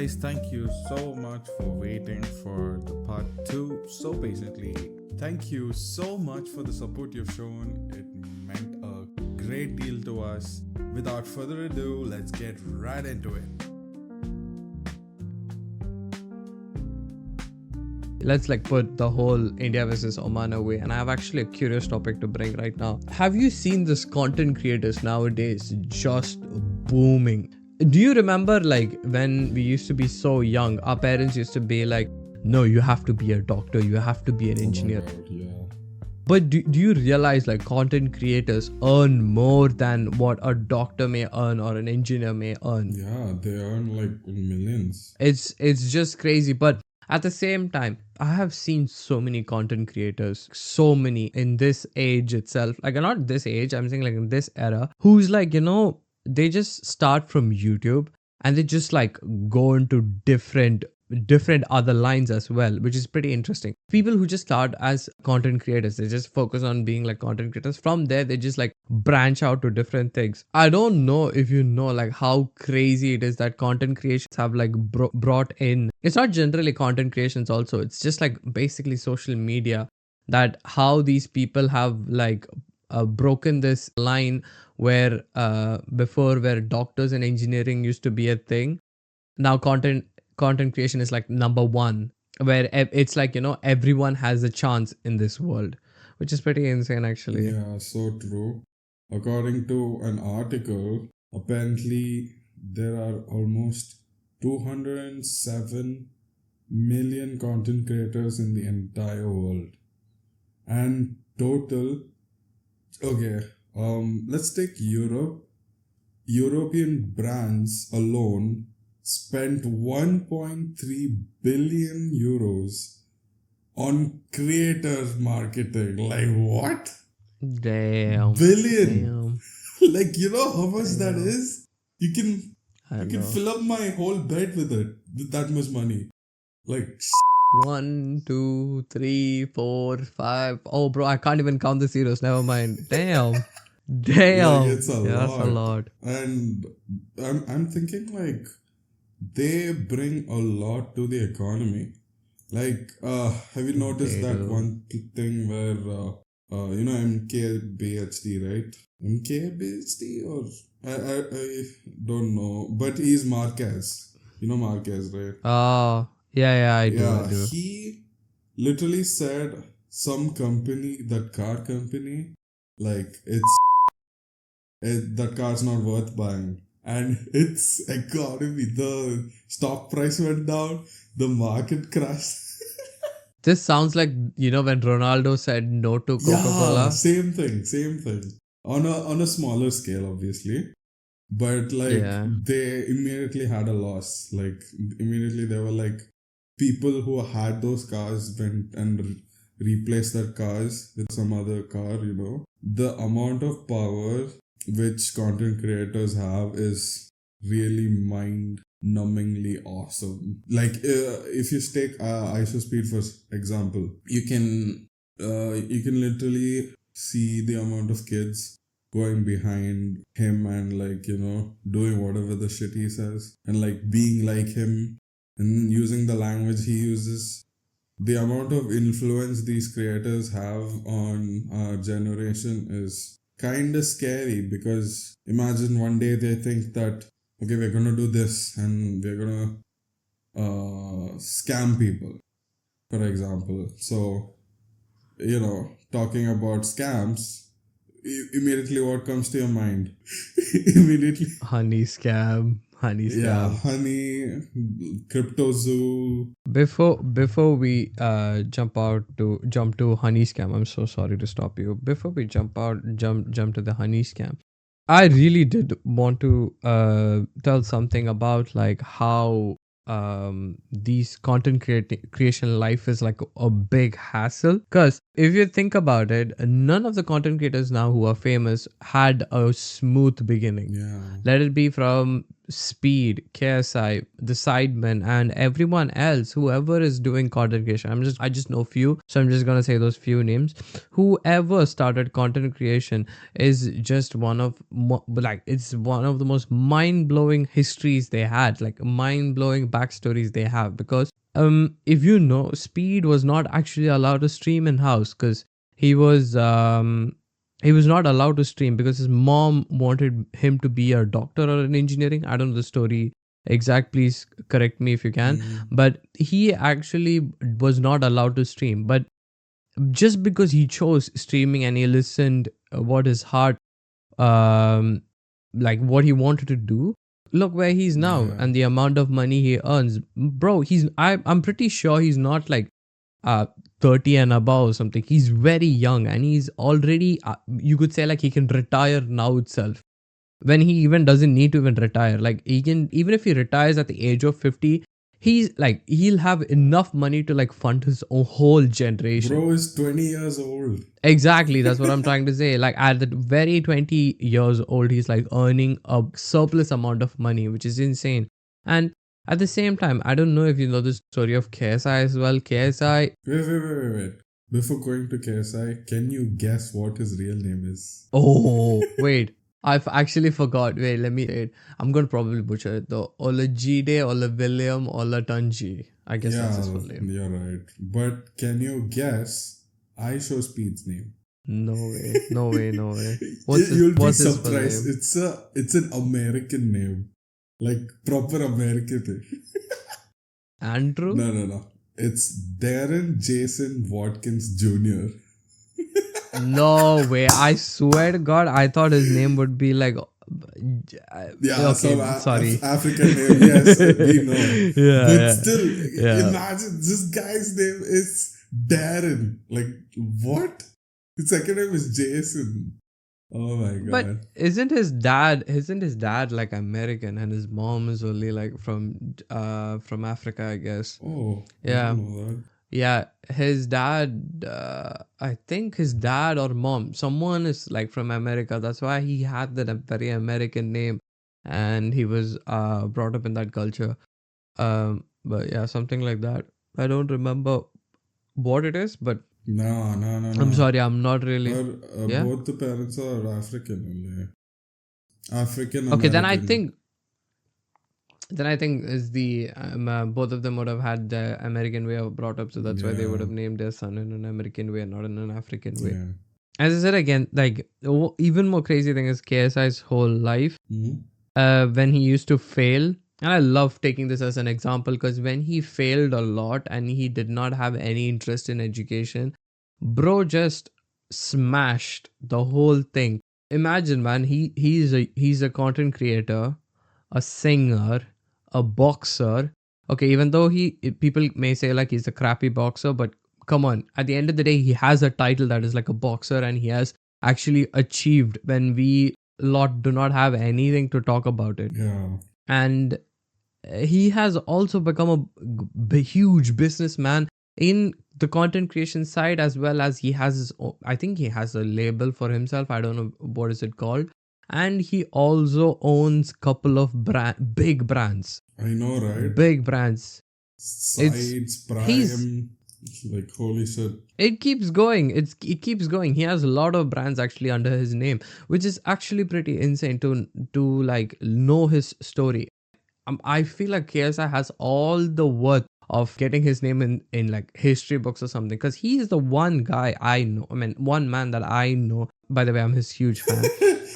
guys, thank you so much for waiting for the part 2 so patiently. Thank you so much for the support you've shown. It meant a great deal to us. Without further ado, let's get right into it. Let's put the whole India versus Oman away, and I have actually a curious topic to bring right now. Have you seen this content creators nowadays just booming? Do you remember when we used to be so young, our parents used to be like, no, you have to be a doctor, you have to be an engineer. God, yeah. But do you realize content creators earn more than what a doctor may earn or an engineer may earn? Yeah, they earn millions. It's just crazy. But at the same time, I have seen so many content creators, so many in this age itself, not this age, I'm saying in this era, who's they just start from YouTube and they just go into different other lines as well, which is pretty interesting. People who just start as content creators, they just focus on being content creators. From there, they just branch out to different things. I don't know if you know how crazy it is that content creations have brought in. It's not generally content creations also. It's just basically social media, that how these people have broken this line where before where doctors and engineering used to be a thing. Now content creation is number one, where it's everyone has a chance in this world, which is pretty insane actually. Yeah, so true. According to an article, apparently there are almost 207 million content creators in the entire world. And total, let's take Europe. European brands alone spent 1.3 billion euros on creator marketing. What? Damn. Billion. How much that is? You can fill up my whole bed with it, with that much money. 1, 2, 3, 4, 5. Oh, bro, I can't even count the zeros. Never mind. Damn. It's a That's a lot. And I'm thinking they bring a lot to the economy. Have you noticed that one thing where MKBHD, right? MKBHD or I don't know, but he's Marquez. You know Marquez, right? Oh, yeah, I do. He literally said some company, that car company, that car's not worth buying. And its economy, the stock price went down, the market crashed. This sounds like, when Ronaldo said no to Coca-Cola. Yeah, same thing. On a smaller scale, obviously. But they immediately had a loss. Immediately there were people who had those cars went and replaced their cars with some other car, The amount of power which content creators have is really mind-numbingly awesome. If you take ISOSpeed for example, you can literally see the amount of kids going behind him and doing whatever the shit he says and being like him and using the language he uses. The amount of influence these creators have on our generation is kind of scary, because imagine one day they think that, okay, we're going to do this and we're going to scam people, for example. So, talking about scams, immediately what comes to your mind? Immediately. Honey scam. Yeah, honey, crypto zoo. Before we jump to honey scam, I'm so sorry to stop you. Before we jump to the honey scam, I really did want to tell something about how these content creation life is a big hassle. Because if you think about it, none of the content creators now who are famous had a smooth beginning. Yeah. Let it be from Speed, KSI, the Sidemen, and everyone else, whoever is doing content creation. I just know few, so I'm just gonna say those few names. Whoever started content creation is just it's one of the most mind blowing histories they had, like mind blowing backstories they have. Because if you know, Speed was not actually allowed to stream in house because he was he was not allowed to stream because his mom wanted him to be a doctor or an engineering. I don't know the story exact. Please correct me if you can. But he actually was not allowed to stream. But just because he chose streaming and he listened what his heart, um, like what he wanted to do. Look where he's now and the amount of money he earns, bro. I'm pretty sure he's not like uh 30 and above or something. He's very young and he's already you could say like he can retire now itself, when he even doesn't need to even retire. Like he can, even if he retires at the age of 50, he'll have enough money to like fund his whole generation. Bro is 20 years old. Exactly, that's what I'm trying to say. Like at the very 20 years old, he's like earning a surplus amount of money, which is insane. And at the same time, I don't know if you know the story of KSI as well. KSI. Wait. Before going to KSI, can you guess what his real name is? Oh, wait. I've actually forgot. Wait, let me say it. I'm going to probably butcher it though. Olajide, William, Olatunji. I guess that's his full name. You're right. But can you guess I Show Speed's name? No way. You'll be surprised. It's an American name. Like proper American name. Andrew? No. It's Darren Jason Watkins Jr. No way. I swear to God, I thought his name would be like... sorry. African name, yes, we know. But still, imagine this guy's name is Darren. Like, what? His second name is Jason. Oh my God. But isn't his dad like American and his mom is only like from Africa, I guess. Oh, yeah. I didn't know that. Yeah, his dad, I think his dad or mom, someone is like from America. That's why he had that very American name and he was brought up in that culture. But yeah, something like that. I don't remember what it is, but No. I'm sorry, I'm not really. Both the parents are African only. African Okay, American. then I think is the both of them would have had the American way of brought up, so that's why they would have named their son in an American way and not in an African way. Yeah. As I said again, like even more crazy thing is KSI's whole life. When he used to fail, and I love taking this as an example because when he failed a lot and he did not have any interest in education, bro just smashed the whole thing. Imagine, man, he's a content creator, a singer, a boxer. Okay, even though people may say like he's a crappy boxer, but come on, at the end of the day, he has a title that is like a boxer and he has actually achieved when we do not have anything to talk about it. Yeah. And he has also become a huge businessman in the content creation side, as well as he has his own, I think he has a label for himself. I don't know what is it called. And he also owns couple of big brands. I know, right? Big brands. Sides, Prime. Like, holy shit. It keeps going. It keeps going. He has a lot of brands actually under his name, which is actually pretty insane to like know his story. I feel like KSI has all the worth of getting his name in like history books or something, because he is the one guy I know. I mean, one man that I know. By the way, I'm his huge fan.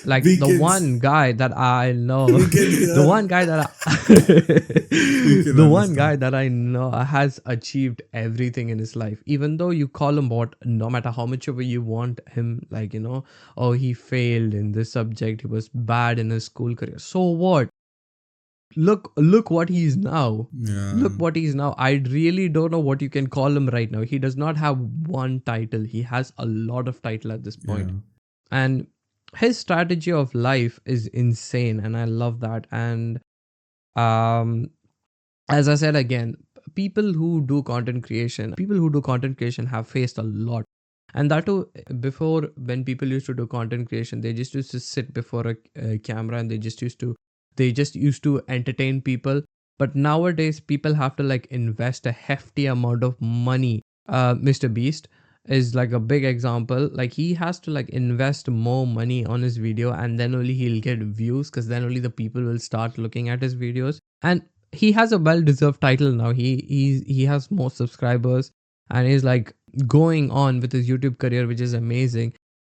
Like one guy that I know, the one guy that I know has achieved everything in his life. Even though you call him what, no matter how much of you want him, like, you know, oh, he failed in this subject, he was bad in his school career. So what? Look what he is now. Yeah. Look what he is now. I really don't know what you can call him right now. He does not have one title. He has a lot of title at this point. Yeah. And his strategy of life is insane, and I love that. And as I said again, people who do content creation have faced a lot. And that too, before, when people used to do content creation, they just used to sit before a camera and they just used to they just used to entertain people. But nowadays people have to like invest a hefty amount of money. Mr. Beast is like a big example. Like he has to like invest more money on his video, and then only he'll get views, because then only the people will start looking at his videos. And he has a well-deserved title now. He has more subscribers, and he's like going on with his YouTube career, which is amazing.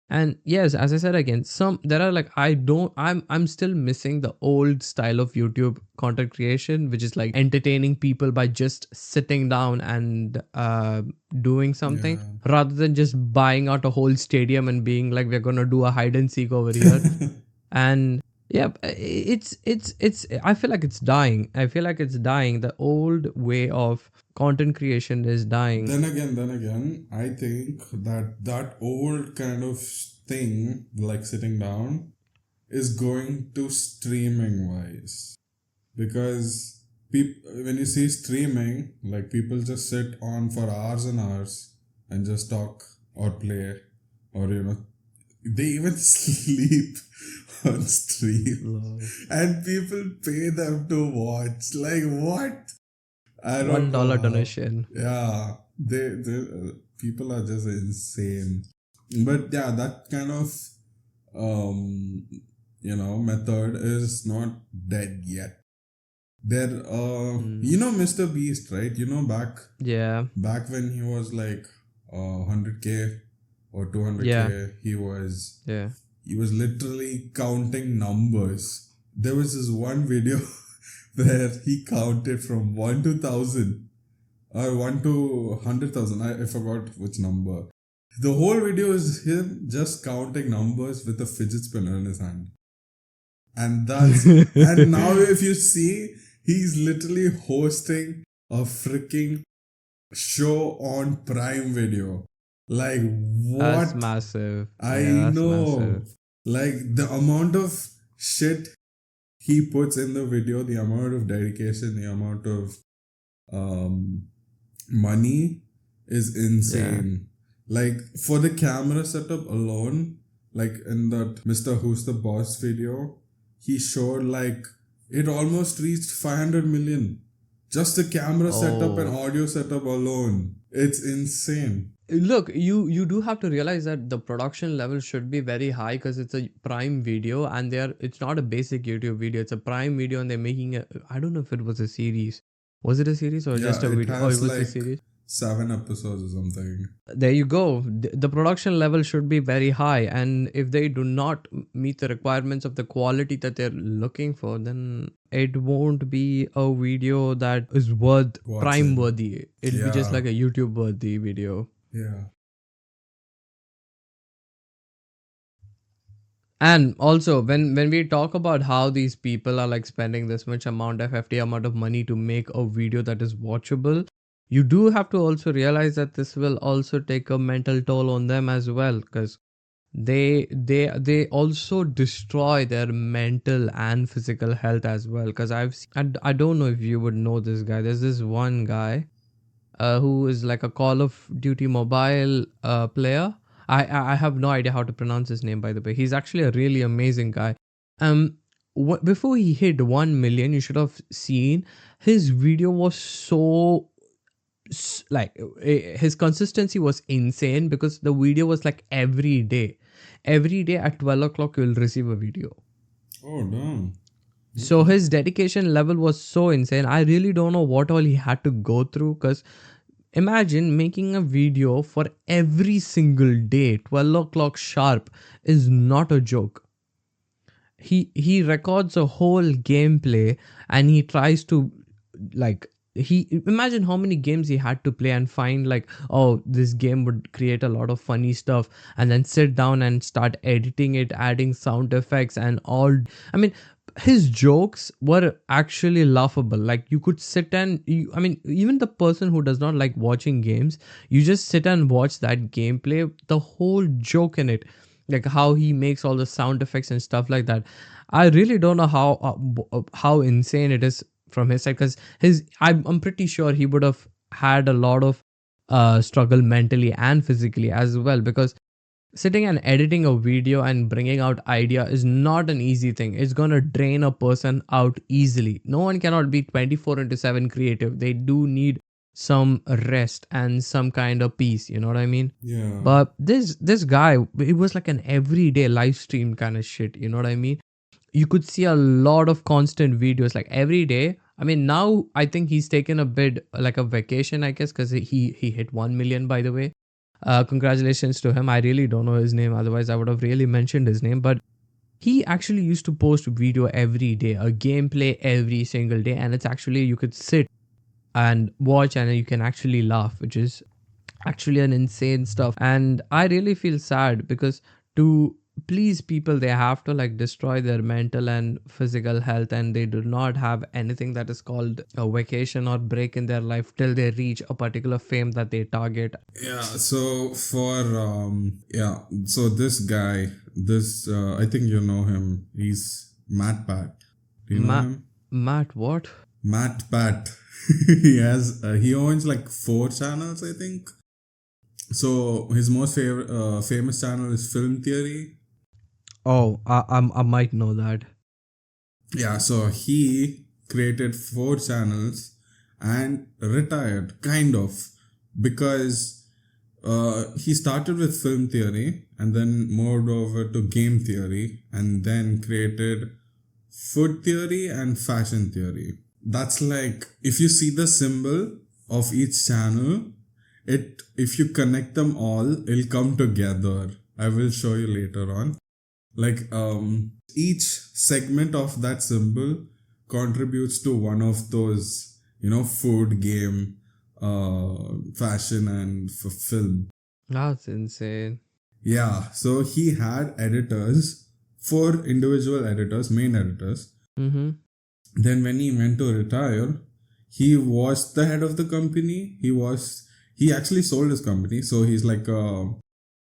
And yes, as I said again, some there are like I'm still missing the old style of YouTube content creation, which is like entertaining people by just sitting down and doing something, Yeah. rather than just buying out a whole stadium and being like, we're gonna do a hide and seek over here. And yeah, it's I feel like it's dying. I feel like it's dying. The old way of content creation is dying. Then again, I think that old kind of thing, like sitting down, is going to streaming wise. Because when you see streaming, like people just sit on for hours and hours and just talk or play, or they even sleep on stream. Lol. And people pay them to watch. Like what? I don't know $1 how. donation. Yeah, people are just insane. But yeah, that kind of method is not dead yet. There, MrBeast, right? Back when he was like 100K or 200K, Yeah. he was literally counting numbers. There was this one video where he counted from 1 to 1,000 or 1 to 100,000. I forgot which number. The whole video is him just counting numbers with a fidget spinner in his hand. And and now if you see, he's literally hosting a freaking show on Prime Video. Like what? That's massive. I Yeah, that's know. massive. Like the amount of shit he puts in the video, the amount of dedication, the amount of money is insane. Like for the camera setup alone, like in that Mr. Who's the Boss video, he showed like it almost reached 500 million. Just the camera setup and audio setup alone. It's insane. Look, you do have to realize that the production level should be very high, because it's a Prime Video, and it's not a basic YouTube video. It's a Prime Video, and they're making I don't know if it was a series. Was it a series or just a video? It has it was like a series. 7 episodes or something. There you go. The production level should be very high, and if they do not meet the requirements of the quality that they're looking for, then it won't be a video that is worth Prime worthy. It'll be just like a YouTube worthy video. Yeah. And also, when we talk about how these people are like spending this much hefty amount of money to make a video that is watchable, you do have to also realize that this will also take a mental toll on them as well, because they also destroy their mental and physical health as well. Because I don't know if you would know this guy. There's this one guy who is like a Call of Duty mobile player. I have no idea how to pronounce his name, by the way. He's actually a really amazing guy. Before he hit 1 million, you should have seen his video was so like his consistency was insane, because the video was like every day at 12 o'clock you'll receive a video. Oh damn. So his dedication level was so insane. I really don't know what all he had to go through, because imagine making a video for every single day 12 o'clock sharp is not a joke. He records a whole gameplay, and he tries to like imagine how many games he had to play and find like, oh, this game would create a lot of funny stuff, and then sit down and start editing it, adding sound effects and all. I mean, his jokes were actually laughable. Like you could sit and even the person who does not like watching games, you just sit and watch that gameplay, the whole joke in it, like how he makes all the sound effects and stuff like that. I really don't know how insane it is from his side, because I'm pretty sure he would have had a lot of struggle mentally and physically as well, because sitting and editing a video and bringing out idea is not an easy thing. It's gonna drain a person out easily. No one cannot be 24 into 7 creative. They do need some rest and some kind of peace, you know what I mean? Yeah. But this guy, it was like an everyday live stream kind of shit, you know what I mean? You could see a lot of constant videos like every day. I mean, now I think he's taken a bit like a vacation, I guess, because he hit 1 million, by the way. Congratulations to him. I really don't know his name, otherwise I would have really mentioned his name. But he actually used to post video every day, a gameplay every single day, and it's actually, you could sit and watch and you can actually laugh, which is actually an insane stuff. And I really feel sad because to please people, they have to like destroy their mental and physical health, and they do not have anything that is called a vacation or break in their life till they reach a particular fame that they target. Yeah, so so this guy, I think you know him. He's Matt Pat. Do you know him? Matt what? Matt Pat. He owns like 4 channels, I think. So his most famous channel is Film Theory. Oh, I might know that. Yeah, so he created 4 channels and retired, kind of, because he started with Film Theory and then moved over to Game Theory and then created Food Theory and Fashion Theory. That's like, if you see the symbol of each channel, if you connect them all, it'll come together. I will show you later on. Like each segment of that symbol contributes to one of those, food, game, fashion, and film. That's insane. Yeah, so he had editors, 4 individual editors, main editors. Mm-hmm. Then when he went to retire, he was the head of the company. He actually sold his company, so he's like a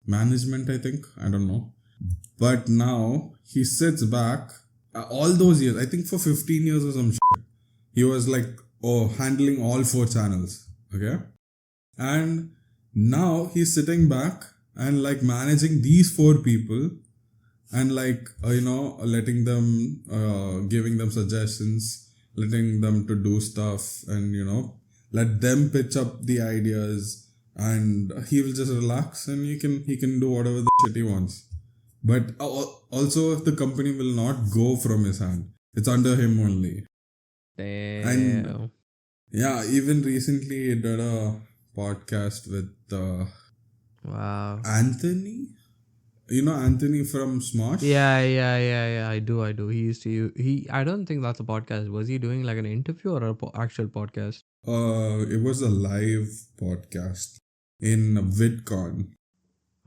management, I think. I don't know. But now he sits back all those years, I think for 15 years or some shit. He was like, handling all 4 channels. Okay. And now he's sitting back and like managing these 4 people and like, letting them, giving them suggestions, letting them to do stuff and, let them pitch up the ideas, and he will just relax and he can do whatever the shit he wants. But also the company will not go from his hand. It's under him only. Damn. And yeah, even recently he did a podcast with Wow. Anthony. You know Anthony from Smosh? Yeah. I do. He used to. I don't think that's a podcast. Was he doing like an interview or a actual podcast? It was a live podcast in VidCon.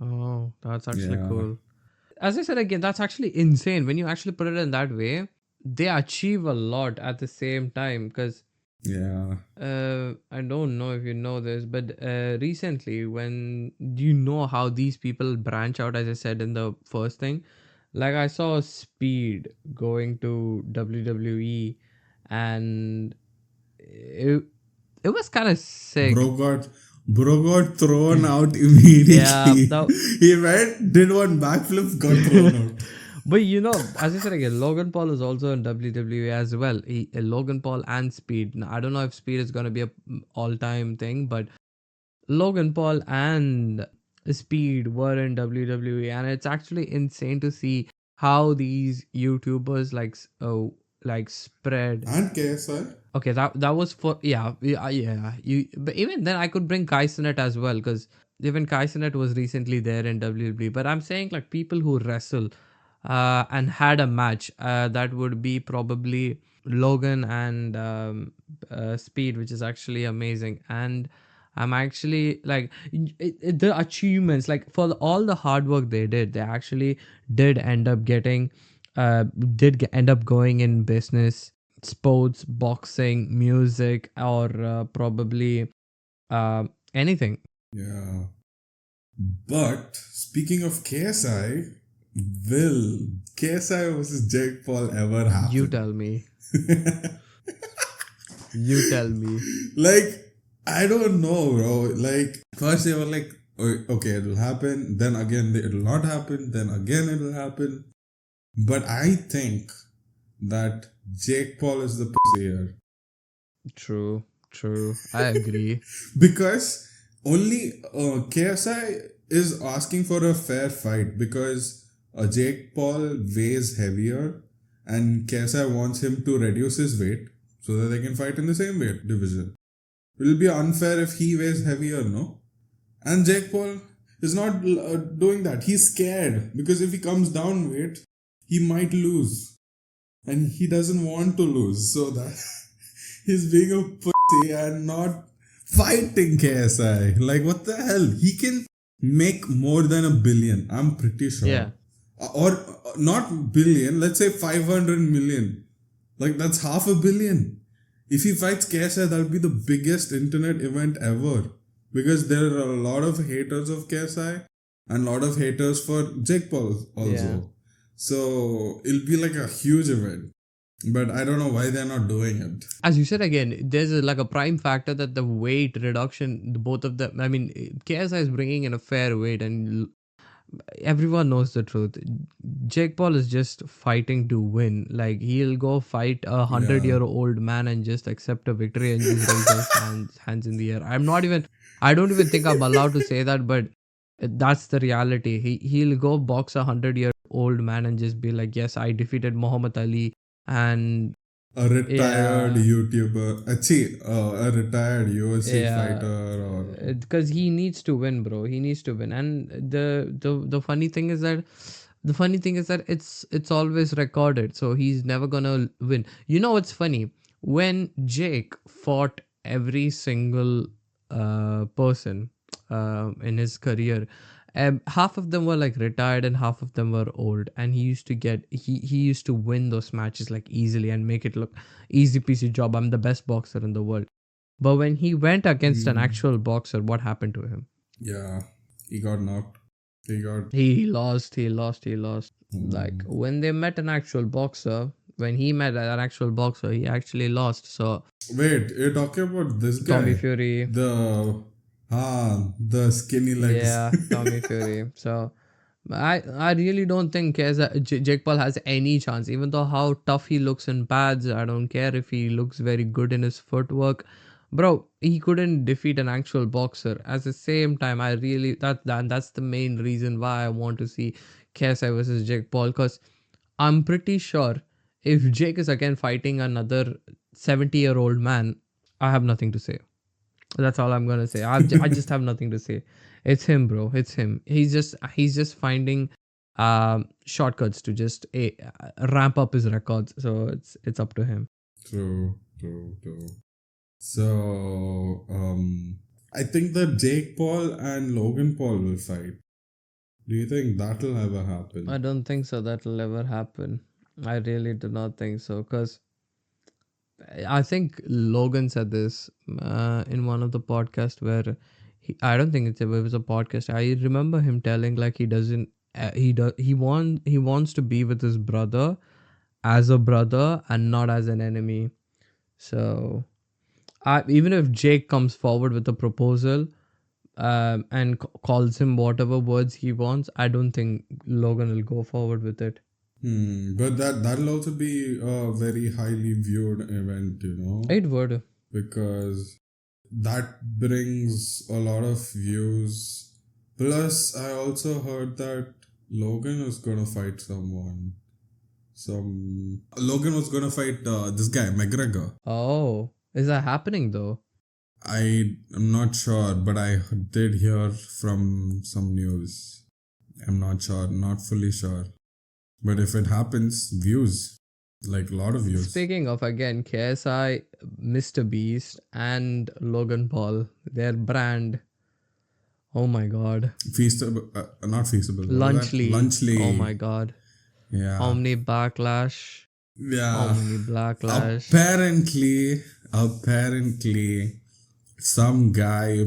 Oh, that's actually cool. As I said again, that's actually insane. When you actually put it in that way, they achieve a lot at the same time. Because I don't know if you know this, but recently, when you know how these people branch out, as I said in the first thing, like I saw Speed going to WWE, and it was kind of sick. Bro got thrown out immediately. Yeah, He went, did one backflip, got thrown out. But as I said again, Logan Paul is also in WWE as well. Logan Paul and Speed. Now, I don't know if Speed is going to be a all-time thing, but Logan Paul and Speed were in WWE, and it's actually insane to see how these YouTubers like spread. And KSI. Okay, that was for yeah. You, but even then I could bring Kai Cenat as well, because even Kai Cenat was recently there in WWE. But I'm saying like people who wrestle, and had a match, that would be probably Logan and Speed, which is actually amazing. And I'm actually like the achievements, like for all the hard work they did, they actually did end up getting, end up going in business, sports, boxing, music, or probably anything. Yeah. But speaking of KSI, will KSI versus Jake Paul ever happen? You tell me. You tell me. Like, I don't know, bro. Like, first they were like, Okay, it'll happen. Then again, it'll not happen. Then again, it'll happen. But I think that Jake Paul is the pussy here. True. I agree. Because only KSI is asking for a fair fight because Jake Paul weighs heavier and KSI wants him to reduce his weight so that they can fight in the same weight division. It will be unfair if he weighs heavier, no? And Jake Paul is not doing that. He's scared because if he comes down weight, he might lose. And he doesn't want to lose. So that he's being a pussy and not fighting KSI. Like, what the hell? He can make more than $1 billion. I'm pretty sure. Yeah. Or not billion, let's say 500 million. Like, that's $500 million. If he fights KSI, that'll be the biggest internet event ever. Because there are a lot of haters of KSI and a lot of haters for Jake Paul also. Yeah. So it'll be like a huge event. But I don't know why they're not doing it. As you said again, there's like a prime factor that the weight reduction, both of them, I mean, KSI is bringing in a fair weight and everyone knows the truth. Jake Paul is just fighting to win. Like, he'll go fight a 100-year-old man and just accept a victory and just raise his hands in the air. I don't even think I'm allowed to say that, but that's the reality. He'll go box a 100-year-old man and just be like, yes, I defeated Muhammad Ali. And a retired YouTuber, a retired UFC fighter, or because he needs to win, bro. He needs to win. And the funny thing is that it's always recorded, so he's never gonna win. You know what's funny? When Jake fought every single person in his career, half of them were like retired and half of them were old, and he used to win those matches like easily and make it look easy peasy job. I'm the best boxer in the world. But when he went against an actual boxer, what happened to him? Yeah, he got knocked. He lost. Like, when they met an actual boxer, when he met an actual boxer, he actually lost. So wait, you're talking about this guy, Tommy Fury, the skinny legs. Yeah, Tommy Fury. So I really don't think Jake Paul has any chance, even though how tough he looks in pads. I don't care if he looks very good in his footwork. Bro, he couldn't defeat an actual boxer. At the same time, I really that's the main reason why I want to see KSI versus Jake Paul, because I'm pretty sure if Jake is again fighting another 70-year-old man, I have nothing to say. That's all I'm gonna say. I just have nothing to say. It's him, bro. It's him. He's just finding shortcuts to just ramp up his records. So it's up to him. True. So I think that Jake Paul and Logan Paul will fight. Do you think that'll ever happen? I don't think so. That'll ever happen. I really do not think so, because I think Logan said this in one of the podcasts where I don't think it was a podcast. I remember him telling like he wants to be with his brother as a brother and not as an enemy. So even if Jake comes forward with a proposal and calls him whatever words he wants, I don't think Logan will go forward with it. But that'll also be a very highly viewed event, you know. It would. Because that brings a lot of views. Plus, I also heard that Logan was gonna fight someone. Logan was gonna fight this guy, McGregor. Oh, is that happening though? I am not sure, but I did hear from some news. I'm not sure, not fully sure. But if it happens, views. Like a lot of views. Speaking of, again, KSI, MrBeast and Logan Paul, their brand. Oh my god. Not feasible. Lunchly. Oh my god. Yeah. Omni Backlash. Yeah. Omni Backlash. Apparently, some guy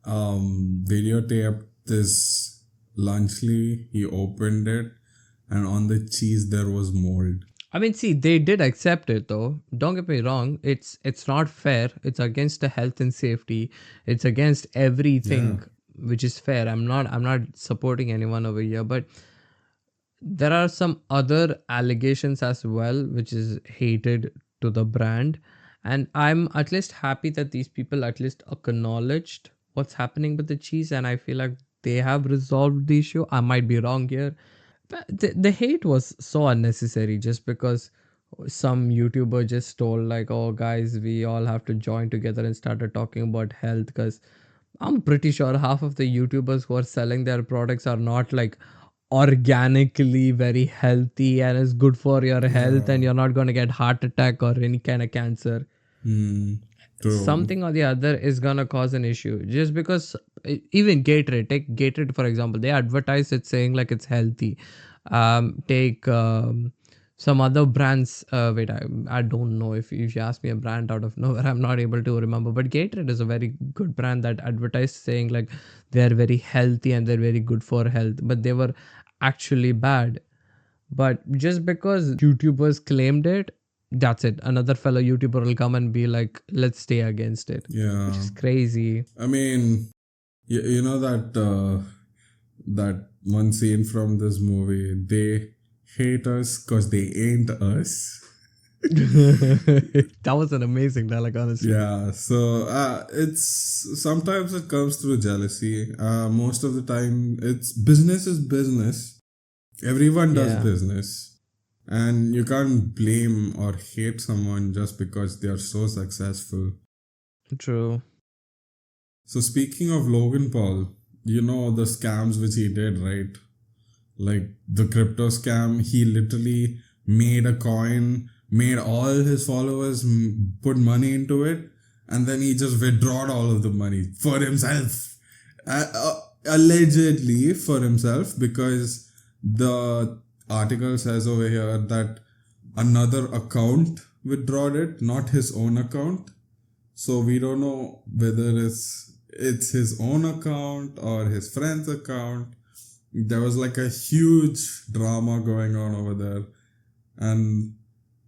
videotaped this Lunchly. He opened it, and on the cheese there was mold. I mean, see, they did accept it though. Don't get me wrong. It's not fair. It's against the health and safety. It's against Yeah. everything which is fair. I'm not supporting anyone over here, but there are some other allegations as well which is hated to the brand, and I'm at least happy that these people at least acknowledged what's happening with the cheese, and I feel like they have resolved the issue. I might be wrong here. But the hate was so unnecessary just because some YouTuber just told like, oh guys, we all have to join together and started talking about health, because I'm pretty sure half of the YouTubers who are selling their products are not like organically very healthy and is good for your health, and Yeah. you're not going to get heart attack or any kind of cancer. Hmm. True. Something or the other is gonna cause an issue just because even Gatorade, take Gatorade for example, they advertise it saying like it's healthy. Take some other brands. Wait, I don't know if you ask me a brand out of nowhere, I'm not able to remember. But Gatorade is a very good brand that advertised saying like they are very healthy and they're very good for health, but they were actually bad. But just because YouTubers claimed it, that's it. Another fellow YouTuber will come and be like, let's stay against it, which Yeah. is crazy. I mean, you know that one scene from this movie, they hate us because they ain't us. That was an amazing dialogue, honestly. Yeah, so it's sometimes it comes through jealousy. Most of the time, it's business is business. Everyone does Yeah, business, and you can't blame or hate someone just because they are so successful. true. So speaking of Logan Paul, you know the scams which he did, right? Like the crypto scam, he literally made a coin, made all his followers put money into it, and then he just withdrawed all of the money for himself. Allegedly for himself, because the article says over here that another account withdrawed it, not his own account. So we don't know whether it's his own account or his friend's account. There was like a huge drama going on over there. And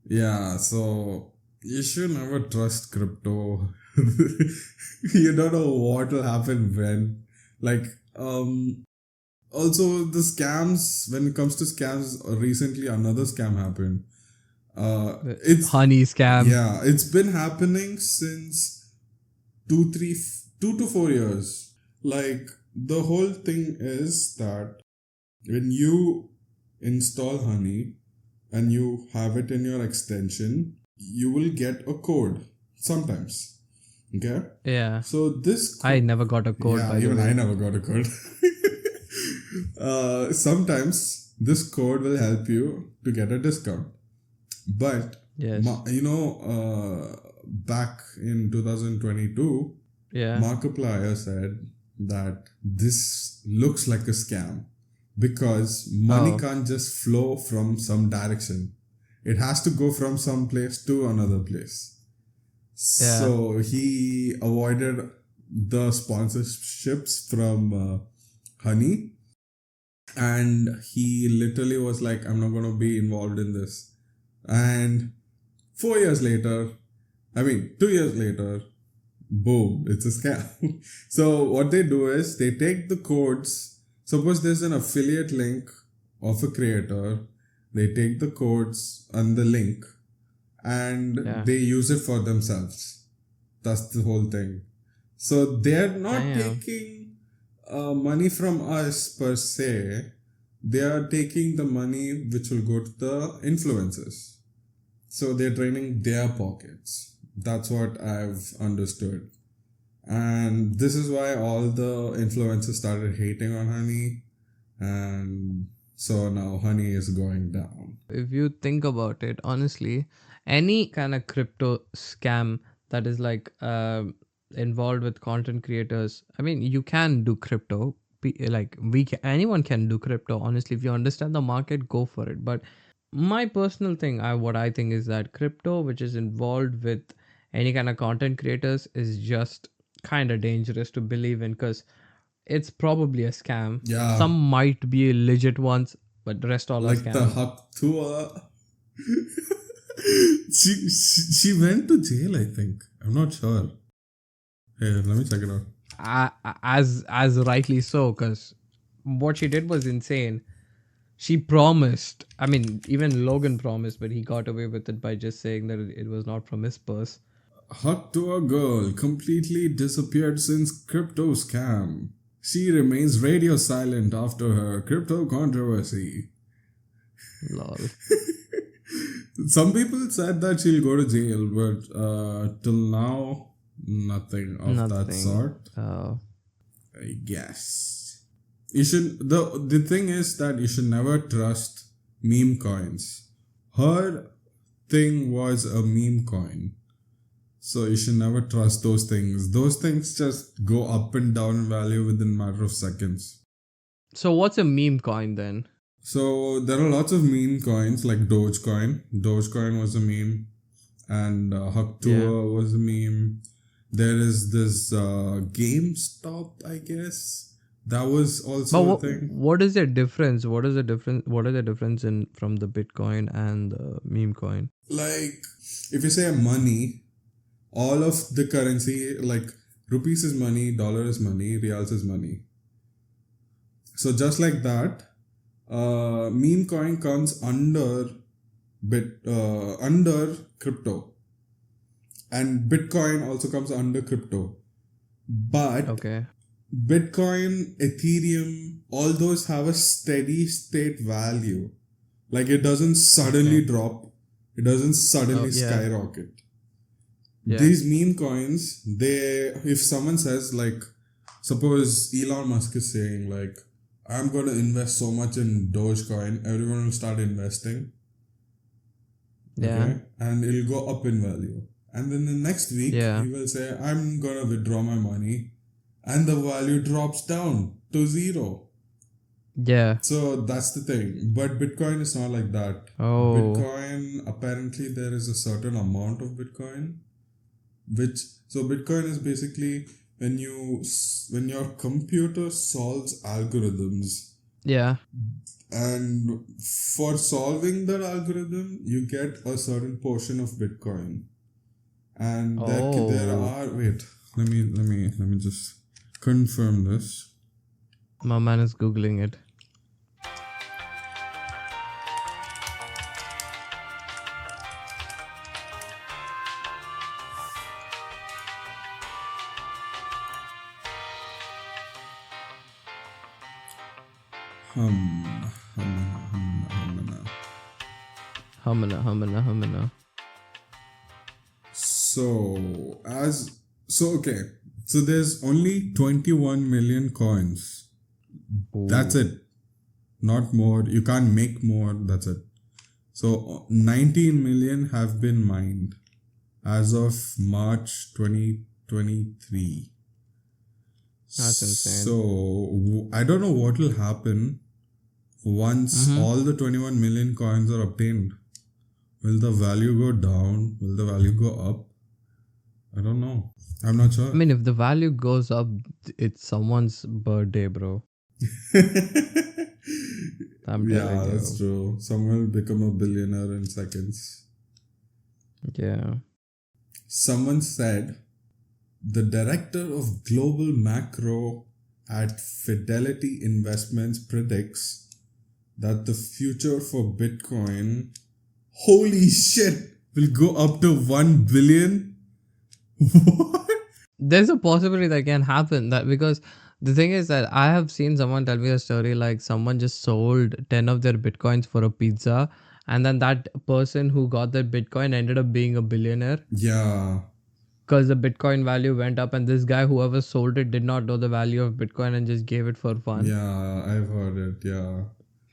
yeah, so you should never trust crypto. You don't know what will happen when. Like, also the scams, when it comes to scams, recently another scam happened. It's Honey scam. yeah, it's been happening since 2 to 4 years. Like the whole thing is that when you install Honey and you have it in your extension, you will get a code sometimes. Okay, Yeah. so this I never got a code, yeah, by the even I way. never got a code. Sometimes this code will help you to get a discount. But Yes. back in 2022, Yeah. Markiplier said that this looks like a scam because money Oh. can't just flow from some direction. It has to go from some place to another place. Yeah. So he avoided the sponsorships from Honey, and he literally was like, I'm not going to be involved in this. And 4 years later, 2 years later, boom, it's a scam. So what they do is they take the codes. Suppose there's an affiliate link of a creator. They take the codes and the link and Yeah. they use it for themselves. That's the whole thing. So they're not Damn. taking money from us per se. They are taking the money which will go to the influencers. So they're draining their pockets. That's what I've understood. And this is why all the influencers started hating on Honey. And so now Honey is going down. If you think about it, honestly, any kind of crypto scam that is like involved with content creators, I mean, you can do crypto. Like anyone can do crypto. Honestly, if you understand the market, go for it. But my personal thing, what I think is that crypto, which is involved with any kind of content creators, is just kind of dangerous to believe in because it's probably a scam. Yeah, Some might be legit ones, but the rest all are like the scams. Hak Tua. she went to jail, I think. I'm not sure. Hey, let me check it out. As rightly so, because what she did was insane. She promised. I mean, even Logan promised, but he got away with it by just saying that it was not from his purse. Hug to a girl completely disappeared since crypto scam. She remains radio silent after her crypto controversy. Lol. Some people said that she'll go to jail, but till now, nothing of that Nothing. sort. I guess. You should. The thing is that you should never trust meme coins. Her thing was a meme coin. So you should never trust those things. Those things just go up and down in value within a matter of seconds. So what's a meme coin then? So there are lots of meme coins like Dogecoin. Dogecoin was a meme, and Haktua was a meme. There is this GameStop, I guess. That was also a thing. What is the difference? What is the difference? What is the difference in from the Bitcoin and the meme coin? Like, if you say money, all of the currency, like rupees is money, dollar is money, reals is money. So just like that, meme coin comes under under crypto, and Bitcoin also comes under crypto. But Okay. Bitcoin, Ethereum, all those have a steady state value. Like it doesn't suddenly drop. It doesn't suddenly skyrocket. Yeah. These meme coins, if someone says like, suppose Elon Musk is saying like, I'm going to invest so much in Dogecoin, everyone will start investing. Yeah. Okay? And it'll go up in value. And then the next week, he will say, I'm going to withdraw my money. And the value drops down to zero. Yeah. So that's the thing. But Bitcoin is not like that. Oh. Bitcoin, apparently there is a certain amount of Bitcoin. So Bitcoin is basically when your computer solves algorithms. Yeah. And for solving that algorithm, you get a certain portion of Bitcoin. And there are let me just confirm this. My man is Googling it. Humana. So there's only 21 million coins. Ooh. That's it. Not more. You can't make more. That's it. So 19 million have been mined as of March 2023. That's insane. So I don't know what will happen once all the 21 million coins are obtained. Will the value go down? Will the value go up? I don't know. I'm not sure. I mean, if the value goes up, it's someone's birthday, bro. I'm telling you. That's true. Someone will become a billionaire in seconds. Yeah. Someone said the director of global macro at Fidelity Investments predicts that the future for Bitcoin, holy shit, will go up to 1 billion. What? There's a possibility that can happen, that because the thing is that I have seen someone tell me a story like someone just sold 10 of their Bitcoins for a pizza, and then that person who got that Bitcoin ended up being a billionaire. Yeah. Because the Bitcoin value went up, and this guy, whoever sold it, did not know the value of Bitcoin and just gave it for fun. Yeah, I've heard it. Yeah.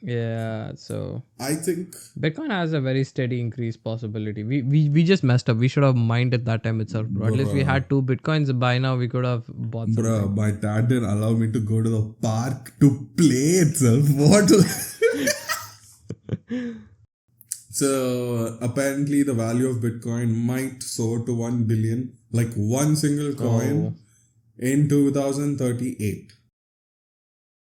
Yeah, so I think Bitcoin has a very steady increase possibility. We just messed up. We should have mined at that time itself, bro. At least we had 2 Bitcoins. By now we could have bought something. Bro, my dad didn't allow me to go to the park to play itself. What? So apparently the value of Bitcoin might soar to 1 billion, like one single coin, in 2038.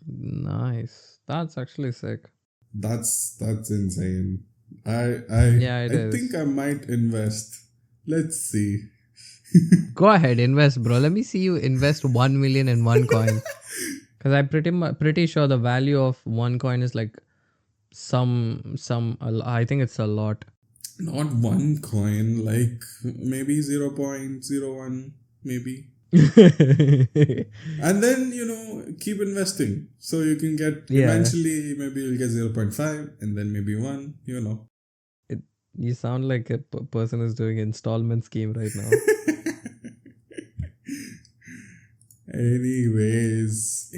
Nice. That's actually sick. That's insane. Yeah, it I think is. I might invest. Let's see. Go ahead, invest, bro. Let me see you invest 1 million in one coin. Because I'm pretty sure the value of one coin is like I think it's a lot. Not one coin, like maybe 0.01, maybe. And then, keep investing. So you can get, Yeah. eventually, maybe you'll get 0.5 and then maybe 1. It, you sound like a person who's doing installment scheme right now. Anyways,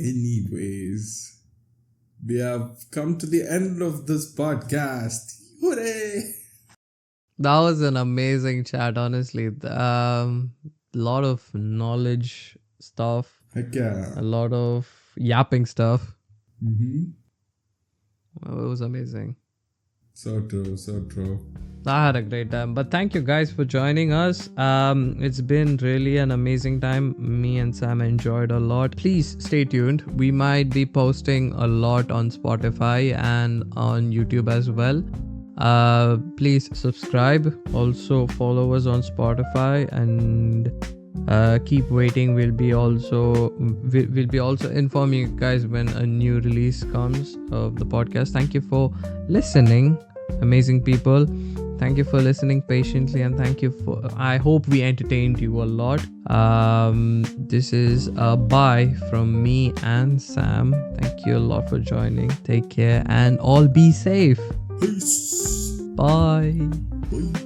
we have come to the end of this podcast. Hooray! That was an amazing chat, honestly. Lot of knowledge stuff, Heck yeah. a lot of yapping stuff. Mm-hmm. It was amazing. So true, so true. I had a great time, but thank you guys for joining us. It's been really an amazing time. Me and Sam enjoyed a lot. Please stay tuned. We might be posting a lot on Spotify and on YouTube as well. Please subscribe. Also follow us on Spotify and keep waiting. We'll be also informing you guys when a new release comes of the podcast. Thank you for listening, amazing people. Thank you for listening patiently, and thank you for, I hope we entertained you a lot. This is a bye from me and Sam. Thank you a lot for joining. Take care and all be safe. Peace. Bye. Bye.